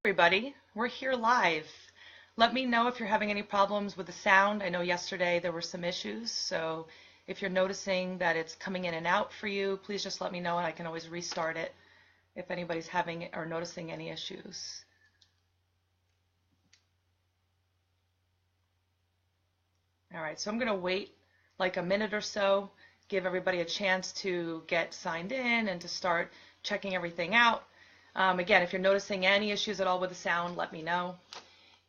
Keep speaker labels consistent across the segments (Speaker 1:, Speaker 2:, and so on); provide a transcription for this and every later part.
Speaker 1: Everybody, we're here live. Let me know if you're having any problems with the sound. I know yesterday there were some issues, so if you're noticing that it's coming in and out for you, please just let me know and I can always restart it if anybody's having or noticing any issues. All right, so I'm going to wait like a minute or so, give everybody a chance to get signed in and to start checking everything out. Again, if you're noticing any issues at all with the sound, let me know.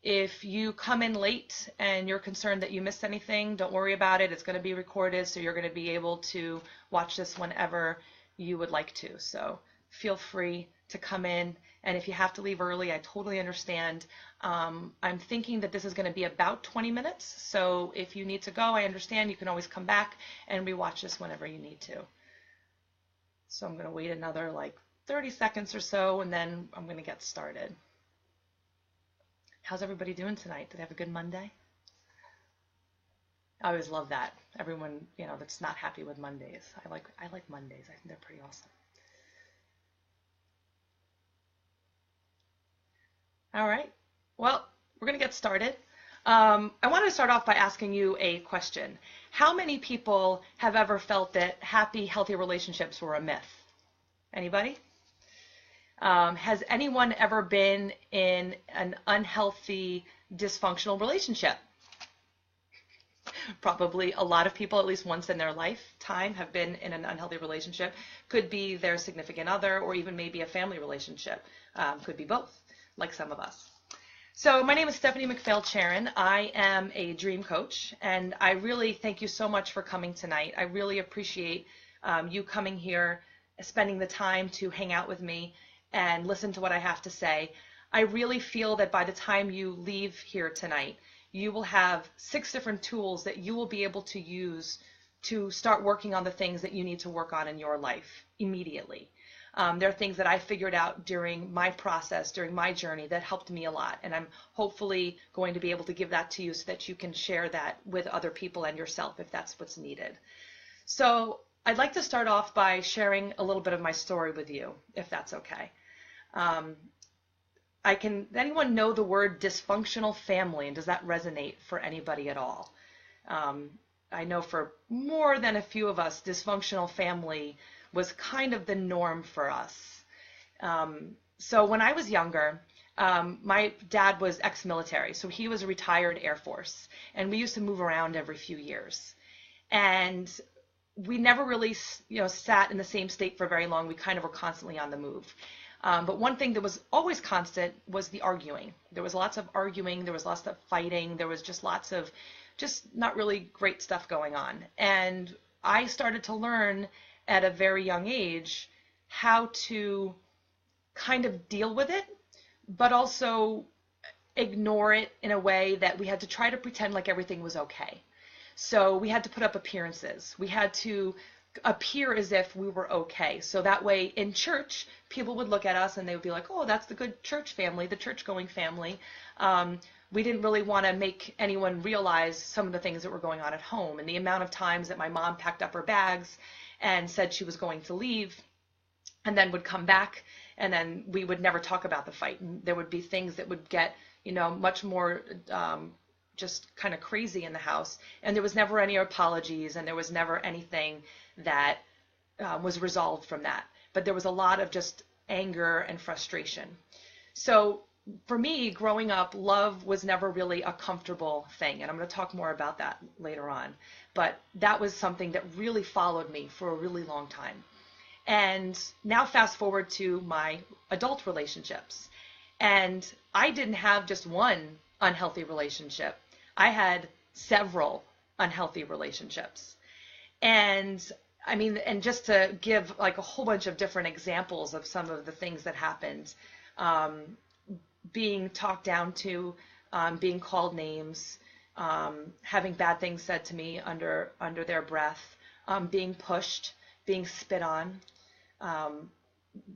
Speaker 1: If you come in late and you're concerned that you missed anything, don't worry about it. It's going to be recorded, so you're going to be able to watch this whenever you would like to. So feel free to come in. And if you have to leave early, I totally understand. I'm thinking that this is going to be about 20 minutes. So if you need to go, I understand. You can always come back and rewatch this whenever you need to. So I'm going to wait another 30 seconds or so, and then I'm going to get started. How's everybody doing tonight? Did they have a good Monday? I always love that. Everyone, that's not happy with Mondays. I like Mondays. I think they're pretty awesome. All right. Well, we're going to get started. I wanted to start off by asking you a question. How many people have ever felt that happy, healthy relationships were a myth? Anybody? Has anyone ever been in an unhealthy, dysfunctional relationship? Probably a lot of people, at least once in their lifetime, have been in an unhealthy relationship. Could be their significant other, or even maybe a family relationship. Could be both, like some of us. So my name is Stephanie McPhail-Toxic. I am a dream coach, and I really thank you so much for coming tonight. I really appreciate you coming here, spending the time to hang out with me and listen to what I have to say. I really feel that by the time you leave here tonight, you will have 6 different tools that you will be able to use to start working on the things that you need to work on in your life immediately. There are things that I figured out during my process, during my journey, that helped me a lot. And I'm hopefully going to be able to give that to you so that you can share that with other people and yourself if that's what's needed. So I'd like to start off by sharing a little bit of my story with you, if that's okay. Anyone know the word dysfunctional family, and does that resonate for anybody at all? I know for more than a few of us, dysfunctional family was kind of the norm for us. So when I was younger, my dad was ex-military, so he was a retired Air Force, and we used to move around every few years. And we never really, sat in the same state for very long. We kind of were constantly on the move. But one thing that was always constant was the arguing. There was lots of arguing. There was lots of fighting. There was just lots of not really great stuff going on. And I started to learn at a very young age how to kind of deal with it, but also ignore it in a way that we had to try to pretend like everything was okay. So we had to put up appearances. We had to appear as if we were okay. So that way in church, people would look at us and they would be like, oh, that's the good church family, the church-going family. We didn't really want to make anyone realize some of the things that were going on at home. And the amount of times that my mom packed up her bags and said she was going to leave and then would come back, and then we would never talk about the fight. And there would be things that would get, much more just kind of crazy in the house, and there was never any apologies, and there was never anything that was resolved from that. But there was a lot of just anger and frustration. So for me, growing up, love was never really a comfortable thing, and I'm going to talk more about that later on. But that was something that really followed me for a really long time. And now fast forward to my adult relationships, and I didn't have just one unhealthy relationship. I had several unhealthy relationships. And just to give a whole bunch of different examples of some of the things that happened, being talked down to, being called names, having bad things said to me under their breath, being pushed, being spit on,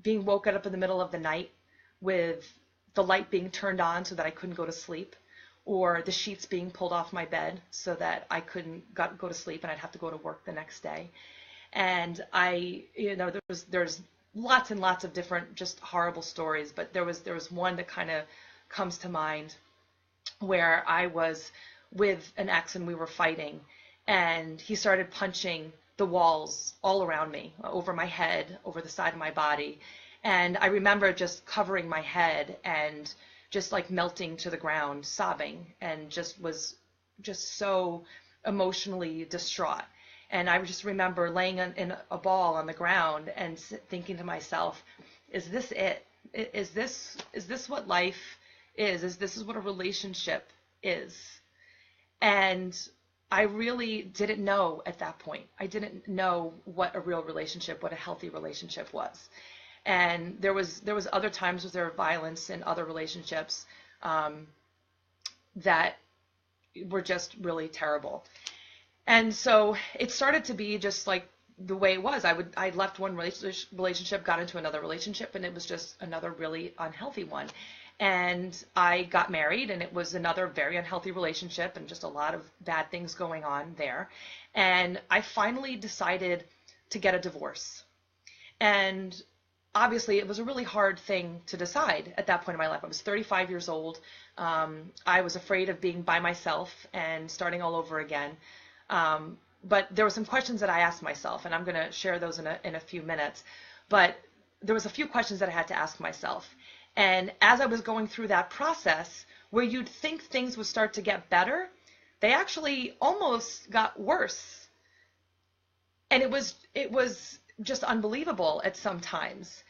Speaker 1: being woken up in the middle of the night with the light being turned on so that I couldn't go to sleep, or the sheets being pulled off my bed so that I couldn't go to sleep and I'd have to go to work the next day. And there's lots and lots of different just horrible stories, but there was one that kind of comes to mind where I was with an ex and we were fighting, and he started punching the walls all around me, over my head, over the side of my body. And I remember just covering my head and just like melting to the ground, sobbing, and just was just so emotionally distraught. And I just remember laying in a ball on the ground and thinking to myself, is this it? Is this what life is? Is this what a relationship is? And I really didn't know at that point. I didn't know what a real relationship, what a healthy relationship was. And there was other times where there was violence in other relationships that were just really terrible. And so it started to be just like the way it was. I left one relationship, got into another relationship, and it was just another really unhealthy one. And I got married, and it was another very unhealthy relationship and just a lot of bad things going on there. And I finally decided to get a divorce. And obviously it was a really hard thing to decide at that point in my life. I was 35 years old. I was afraid of being by myself and starting all over again. But there were some questions that I asked myself, and I'm going to share those in a few minutes. But there was a few questions that I had to ask myself. And as I was going through that process, where you'd think things would start to get better, they actually almost got worse. And it was just unbelievable at some times.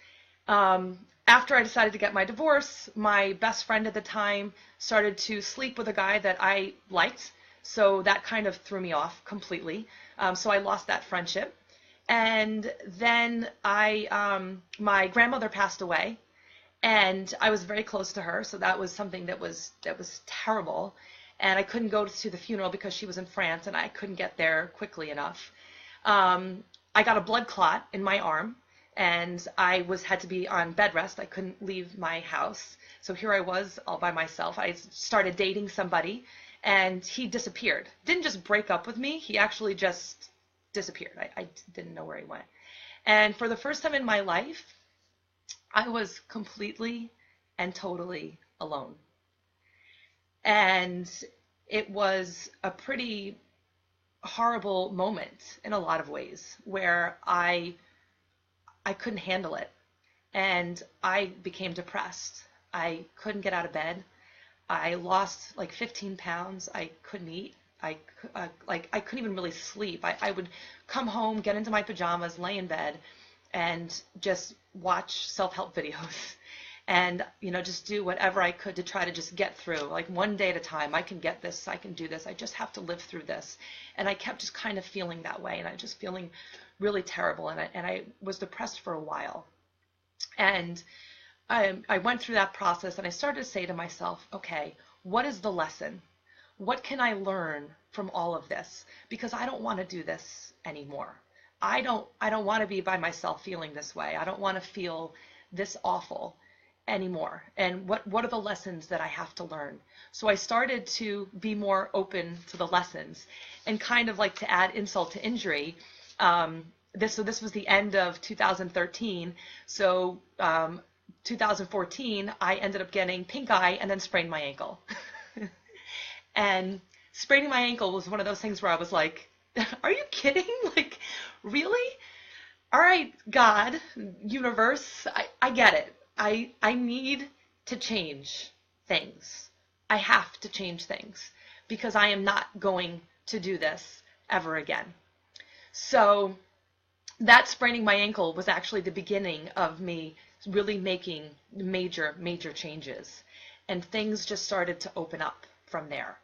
Speaker 1: After I decided to get my divorce, my best friend at the time started to sleep with a guy that I liked. So that kind of threw me off completely. So I lost that friendship. And then my grandmother passed away, and I was very close to her. So that was something that was terrible. And I couldn't go to the funeral because she was in France, and I couldn't get there quickly enough. I got a blood clot in my arm, and I had to be on bed rest. I couldn't leave my house. So here I was all by myself. I started dating somebody, and he disappeared. Didn't just break up with me. He actually just disappeared. I didn't know where he went. And for the first time in my life, I was completely and totally alone. And it was a pretty horrible moment in a lot of ways, where I couldn't handle it, and I became depressed. I couldn't get out of bed. I lost like 15 pounds. I couldn't eat. I couldn't even really sleep. I would come home, get into my pajamas, lay in bed, and just watch self-help videos. And, just do whatever I could to try to just get through, like one day at a time. I can get this, I can do this, I just have to live through this. And I kept just kind of feeling that way, and I just feeling really terrible. And I was depressed for a while. And I went through that process, and I started to say to myself, okay, what is the lesson? What can I learn from all of this? Because I don't want to do this anymore. I don't want to be by myself feeling this way. I don't want to feel this awful anymore. And what are the lessons that I have to learn? So I started to be more open to the lessons, and kind of like to add insult to injury. This was the end of 2013. So 2014, I ended up getting pink eye and then sprained my ankle. And spraining my ankle was one of those things where I was like, are you kidding? Like, really? All right, God, universe, I get it. I need to change things. I have to change things, because I am not going to do this ever again. So that spraining my ankle was actually the beginning of me really making major, major changes. And things just started to open up from there.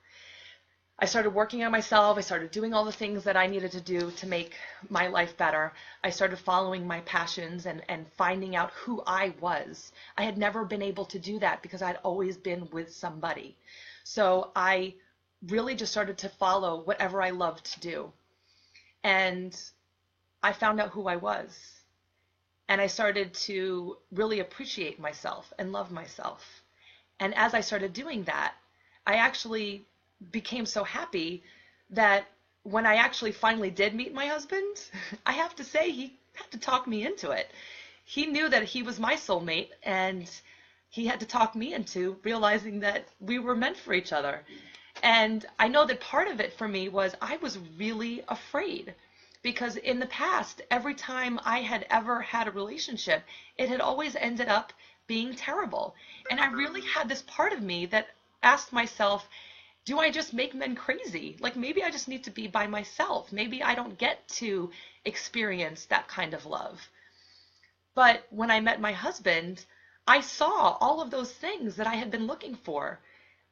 Speaker 1: I started working on myself. I started doing all the things that I needed to do to make my life better. I started following my passions and finding out who I was. I had never been able to do that because I'd always been with somebody. So I really just started to follow whatever I loved to do. And I found out who I was. And I started to really appreciate myself and love myself. And as I started doing that, I actually became so happy that when I actually finally did meet my husband, I have to say he had to talk me into it. he knew that he was my soulmate, and he had to talk me into realizing that we were meant for each other. And I know that part of it for me was I was really afraid, because in the past, every time I had ever had a relationship, it had always ended up being terrible. And I really had this part of me that asked myself, do I just make men crazy? Like, maybe I just need to be by myself. Maybe I don't get to experience that kind of love. But when I met my husband, I saw all of those things that I had been looking for,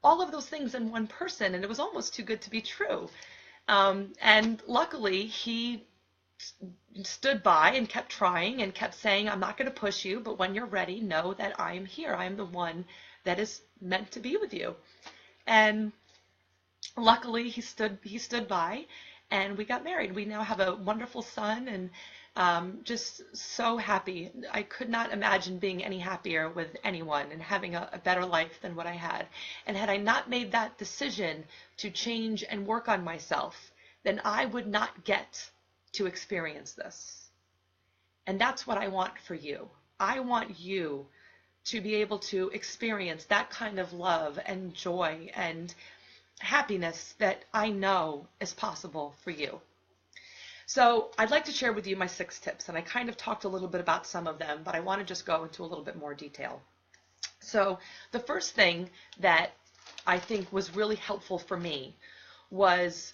Speaker 1: all of those things in one person, and it was almost too good to be true. And luckily, he stood by and kept trying and kept saying, I'm not going to push you, but when you're ready, know that I am here. I am the one that is meant to be with you. And luckily, he stood by, and we got married. We now have a wonderful son, and just so happy. I could not imagine being any happier with anyone and having a better life than what I had. And had I not made that decision to change and work on myself, then I would not get to experience this. And that's what I want for you. I want you to be able to experience that kind of love and joy and happiness that I know is possible for you. So I'd like to share with you my 6 tips, and I kind of talked a little bit about some of them, but I want to just go into a little bit more detail. So the first thing that I think was really helpful for me was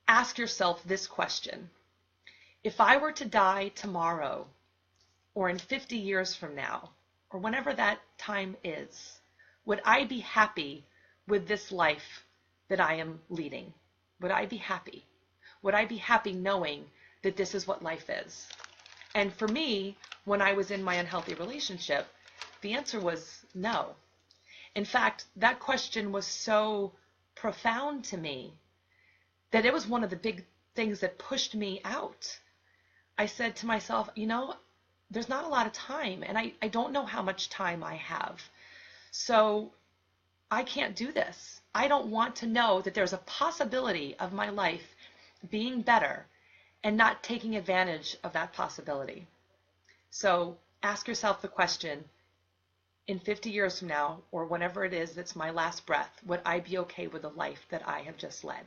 Speaker 1: ask yourself this question. If I were to die tomorrow, or in 50 years from now, or whenever that time is, would I be happy with this life that I am leading? Would I be happy? Would I be happy knowing that this is what life is? And for me, when I was in my unhealthy relationship, the answer was no. In fact, that question was so profound to me that it was one of the big things that pushed me out. I said to myself, there's not a lot of time, and I don't know how much time I have. So I can't do this. I don't want to know that there's a possibility of my life being better and not taking advantage of that possibility. So ask yourself the question, in 50 years from now, or whenever it is that's my last breath, would I be okay with the life that I have just led?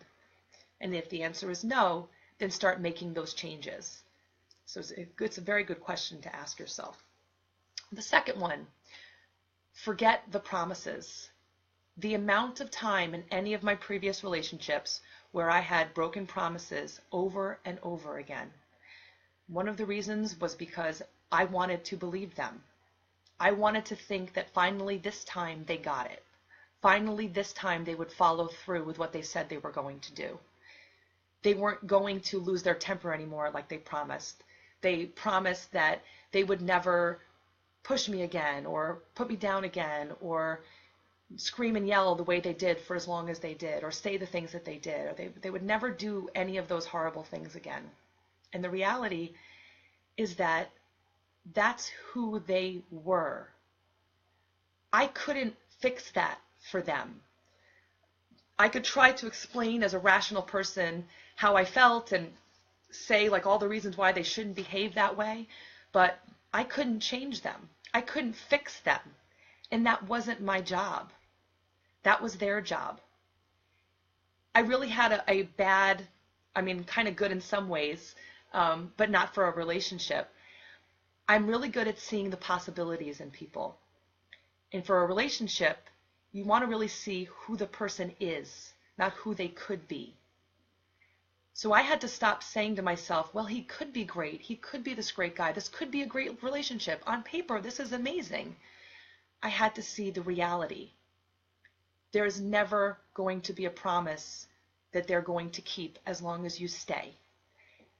Speaker 1: And if the answer is no, then start making those changes. So it's a very good question to ask yourself. The second one, forget the promises. The amount of time in any of my previous relationships where I had broken promises over and over again. One of the reasons was because I wanted to believe them. I wanted to think that finally this time they got it. Finally this time they would follow through with what they said they were going to do. They weren't going to lose their temper anymore like they promised. They promised that they would never push me again or put me down again or scream and yell the way they did for as long as they did, or say the things that they did, or they would never do any of those horrible things again. And the reality is that that's who they were. I couldn't fix that for them. I could try to explain as a rational person how I felt and say like all the reasons why they shouldn't behave that way, but I couldn't change them. I couldn't fix them. And that wasn't my job. That was their job. I really had a bad, kind of good in some ways, but not for a relationship. I'm really good at seeing the possibilities in people. And for a relationship, you want to really see who the person is, not who they could be. So I had to stop saying to myself, well, he could be great. He could be this great guy. This could be a great relationship. On paper, this is amazing. I had to see the reality. There is never going to be a promise that they're going to keep as long as you stay.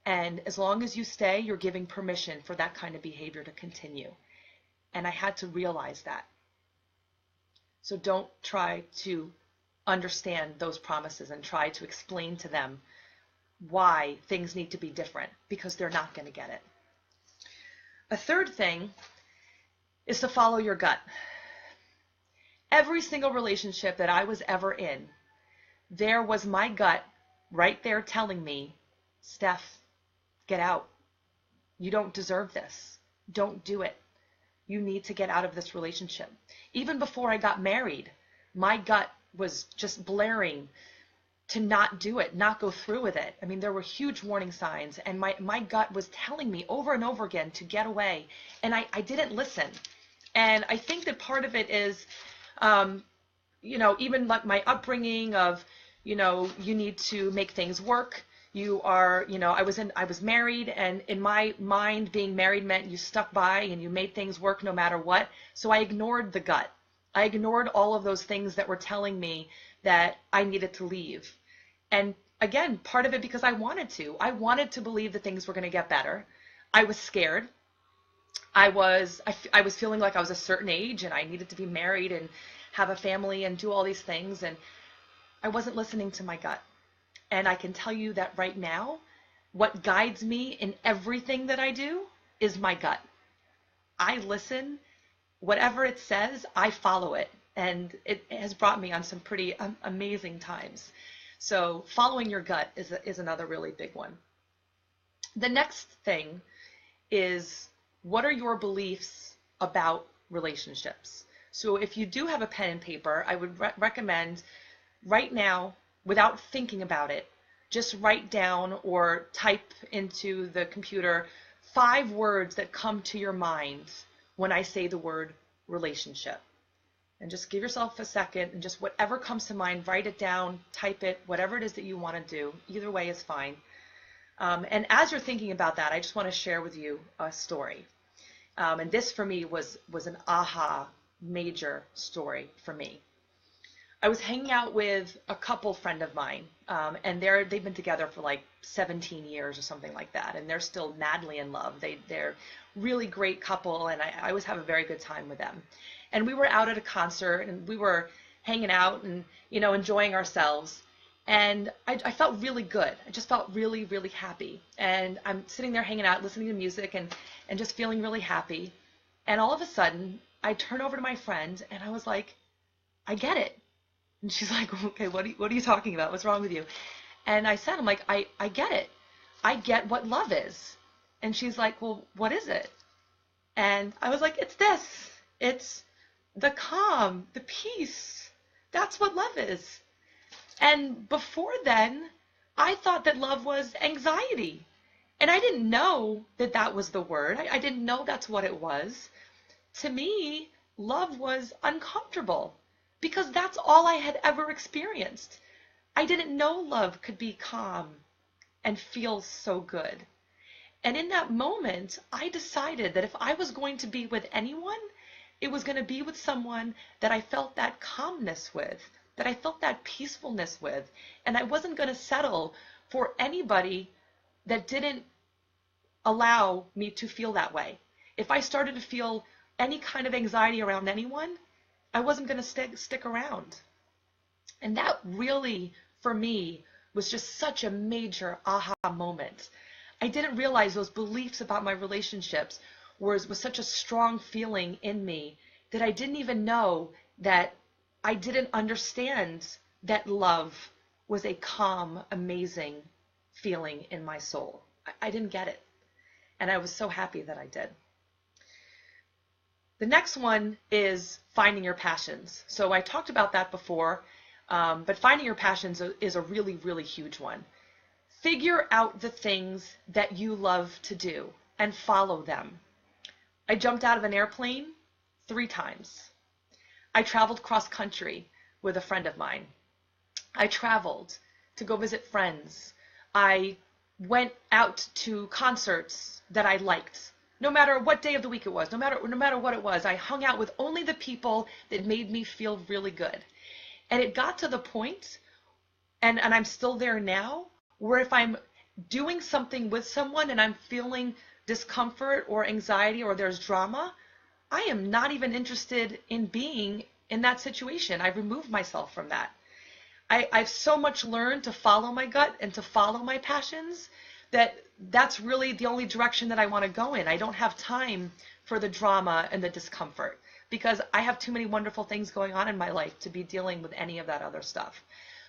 Speaker 1: And as long as you stay, you're giving permission for that kind of behavior to continue. And I had to realize that. So don't try to understand those promises and try to explain to them why things need to be different, because they're not going to get it. A third thing is to follow your gut. Every single relationship that I was ever in, there was my gut right there telling me, Steph, get out. You don't deserve this. don't do it. You need to get out of this relationship. Even before I got married, my gut was just blaring to not do it, not go through with it. I mean, there were huge warning signs, and my gut was telling me over and over again to get away, and I didn't listen. And I think that part of it is, even like my upbringing of, you need to make things work. You are, I was married, and in my mind, being married meant you stuck by and you made things work no matter what. So I ignored the gut. I ignored all of those things that were telling me that I needed to leave. And again, part of it because I wanted to. I wanted to believe that things were going to get better. I was scared. I was feeling like I was a certain age and I needed to be married and have a family and do all these things. And I wasn't listening to my gut. And I can tell you that right now, what guides me in everything that I do is my gut. I listen. Whatever it says, I follow it. And it has brought me on some pretty amazing times. So following your gut is another really big one. The next thing is, what are your beliefs about relationships? So if you do have a pen and paper, I would recommend right now, without thinking about it, just write down or type into the computer 5 words that come to your mind when I say the word relationship. And just give yourself a second and just whatever comes to mind, write it down, type it, whatever it is that you want to do. Either way is fine. And as you're thinking about that, I just want to share with you a story. And this for me was an aha major story for me. I was hanging out with a couple friend of mine, and they've been together for like 17 years or something like that, and they're still madly in love. They're really great couple, and I always have a very good time with them. And we were out at a concert, and we were hanging out and enjoying ourselves. And I felt really good. I just felt really, really happy. And I'm sitting there hanging out, listening to music, and just feeling really happy. And all of a sudden, I turn over to my friend, and I was like, I get it. And she's like, okay, what are you talking about? What's wrong with you? And I said, I'm like, I get it. I get what love is. And she's like, well, what is it? And I was like, it's this. It's the calm, the peace. That's what love is. And before then, I thought that love was anxiety. And I didn't know that that was the word. I didn't know that's what it was. To me, love was uncomfortable because that's all I had ever experienced. I didn't know love could be calm and feel so good. And in that moment, I decided that if I was going to be with anyone, it was going to be with someone that I felt that calmness with, that I felt that peacefulness with. And I wasn't going to settle for anybody that didn't allow me to feel that way. If I started to feel any kind of anxiety around anyone, I wasn't going to stick around. And that really, for me, was just such a major aha moment. I didn't realize those beliefs about my relationships was such a strong feeling in me that I didn't even know that I didn't understand that love was a calm, amazing feeling in my soul. I didn't get it. And I was so happy that I did. The next one is finding your passions. So I talked about that before, but finding your passions is a really, really huge one. Figure out the things that you love to do and follow them. I jumped out of an airplane 3 times. I traveled cross country with a friend of mine. I traveled to go visit friends. I went out to concerts that I liked. No matter what day of the week it was, no matter what it was, I hung out with only the people that made me feel really good. And it got to the point, and I'm still there now, where if I'm doing something with someone and I'm feeling discomfort or anxiety or there's drama, I am not even interested in being in that situation. I've removed myself from that. I've so much learned to follow my gut and to follow my passions that's really the only direction that I want to go in. I don't have time for the drama and the discomfort because I have too many wonderful things going on in my life to be dealing with any of that other stuff.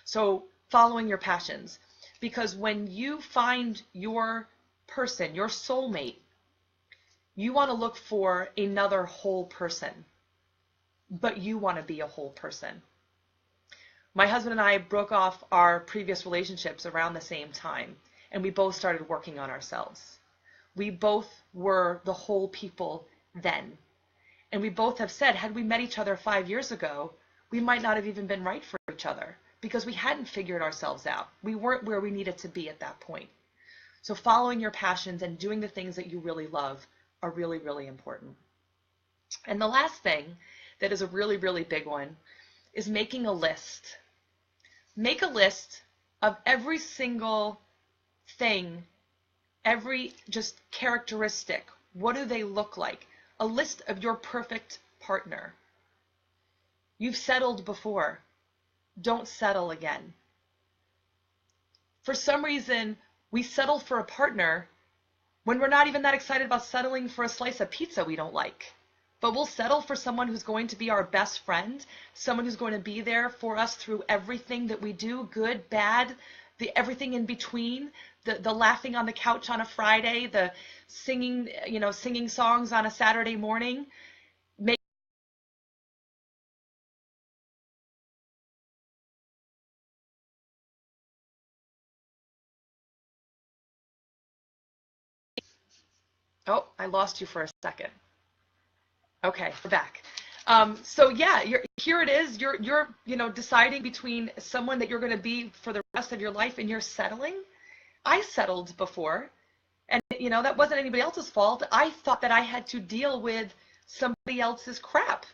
Speaker 1: So following your passions, because when you find your person, your soulmate, You want to look for another whole person, but you want to be a whole person. My husband and I broke off our previous relationships around the same time, and we both started working on ourselves. We both were the whole people then. And we both have said, had we met each other 5 years ago, we might not have even been right for each other because we hadn't figured ourselves out. We weren't where we needed to be at that point. So following your passions and doing the things that you really love are really, really important. And the last thing that is a really, really big one is making a list. Make a list of every single thing, every just characteristic. What do they look like? A list of your perfect partner. You've settled before. Don't settle again. For some reason, we settle for a partner when we're not even that excited about settling for a slice of pizza we don't like. But we'll settle for someone who's going to be our best friend, someone who's going to be there for us through everything that we do, good, bad, everything in between, the laughing on the couch on a Friday, the singing, singing songs on a Saturday morning. Oh, I lost you for a second. Okay, we're back. So yeah, here it is. You're deciding between someone that you're going to be for the rest of your life, and you're settling. I settled before, and that wasn't anybody else's fault. I thought that I had to deal with somebody else's crap,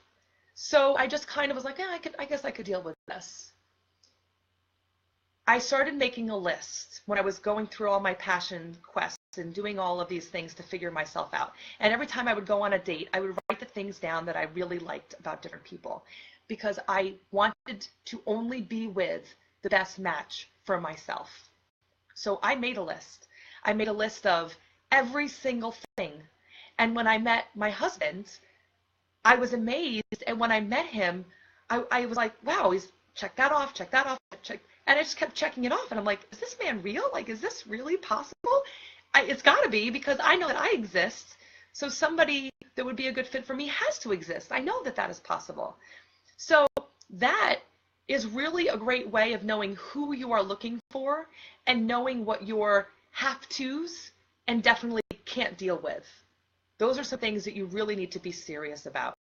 Speaker 1: so I just kind of was like, yeah, I guess I could deal with this. I started making a list when I was going through all my passion quests and doing all of these things to figure myself out. And every time I would go on a date, I would write the things down that I really liked about different people because I wanted to only be with the best match for myself. So I made a list. I made a list of every single thing. And when I met my husband, I was amazed. And when I met him, I was like, wow, he's check that off, check that off, check. And I just kept checking it off. And I'm like, is this man real? Like, is this really possible? It's got to be, because I know that I exist. So somebody that would be a good fit for me has to exist. I know that that is possible. So that is really a great way of knowing who you are looking for and knowing what your have-tos and definitely can't deal with. Those are some things that you really need to be serious about.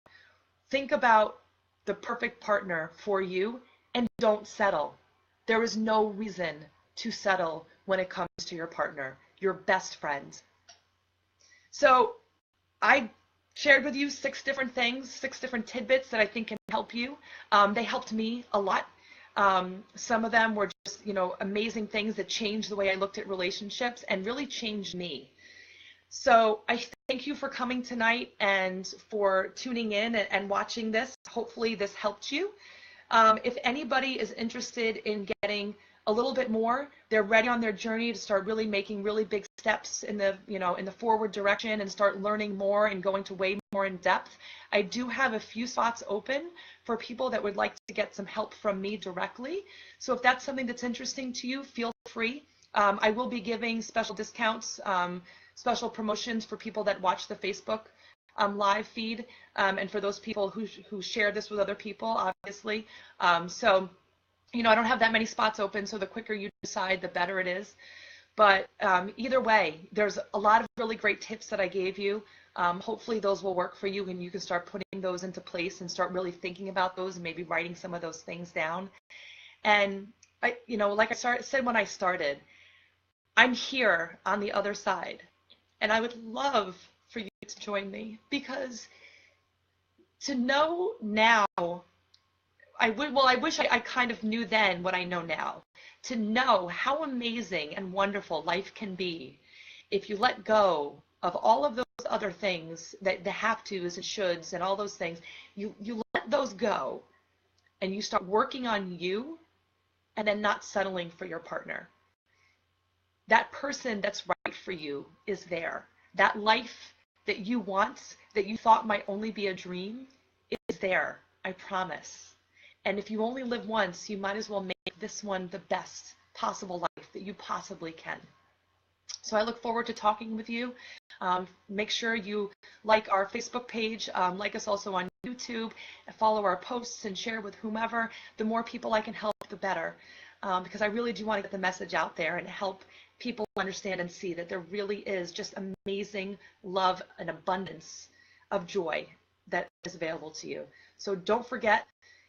Speaker 1: Think about the perfect partner for you and don't settle. There is no reason to settle when it comes to your partner, your best friend. So I shared with you 6 different things, 6 different tidbits that I think can help you. They helped me a lot. Some of them were just, amazing things that changed the way I looked at relationships and really changed me. So I thank you for coming tonight and for tuning in and watching this. Hopefully this helped you. If anybody is interested in getting a little bit more, they're ready on their journey to start really making really big steps in the, in the forward direction and start learning more and going to way more in depth. I do have a few spots open for people that would like to get some help from me directly. So if that's something that's interesting to you, feel free. I will be giving special discounts, special promotions for people that watch the Facebook live feed, and for those people who share this with other people, obviously. So, I don't have that many spots open, so the quicker you decide, the better it is. But either way, there's a lot of really great tips that I gave you. Hopefully those will work for you and you can start putting those into place and start really thinking about those and maybe writing some of those things down. And, like I said when I started, I'm here on the other side. And I would love for you to join me, because to know now, I wish I kind of knew then what I know now. To know how amazing and wonderful life can be if you let go of all of those other things, that the have-tos and shoulds and all those things, you let those go and you start working on you and then not settling for your partner. That person that's right for you is there. That life that you want, that you thought might only be a dream, is there, I promise. And if you only live once, you might as well make this one the best possible life that you possibly can. So I look forward to talking with you. Make sure you like our Facebook page, like us also on YouTube, follow our posts and share with whomever. The more people I can help, the better, because I really do want to get the message out there and help people understand and see that there really is just amazing love and abundance of joy that is available to you. So don't forget,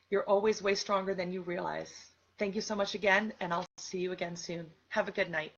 Speaker 1: you're always way stronger than you realize. Thank you so much again, and I'll see you again soon. Have a good night.